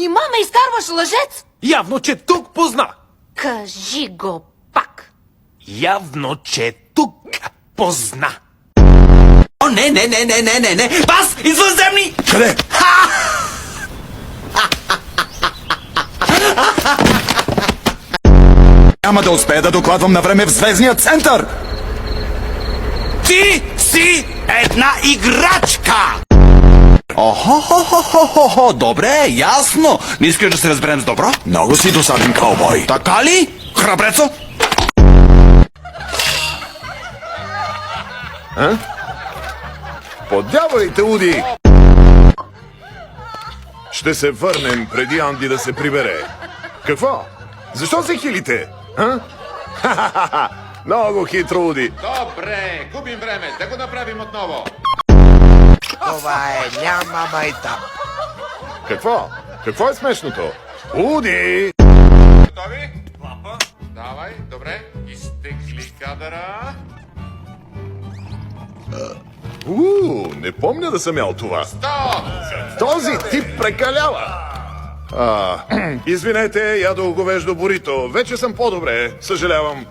Нима ме изкарваш лъжец? Явно, че тук позна. Кажи го пак. Явно, че тук позна. О, не! Пас! Извънземни! Къде? Няма да успея да докладвам на време в Звездния център! Ти си една играчка! Охо, добре, ясно. Не искаш да се разберем с добро? Много си досаден каубой. Така ли? Храбрецо? Подявайте, Уди! Ще се върнем преди Анди да се прибере. Какво? Защо се хилите? Ха-ха-ха! Много хитро, Уди. Добре, губим време, да го направим отново. Това е няма майтап. Какво? Какво е смешното? Уди! Готови? Клапа. Давай, добре. Изтегли кадъра. Не помня да съм ял това. Стоп! Този тип прекалява. Извинете, ядох говеждо бурито. Вече съм по-добре. Съжалявам.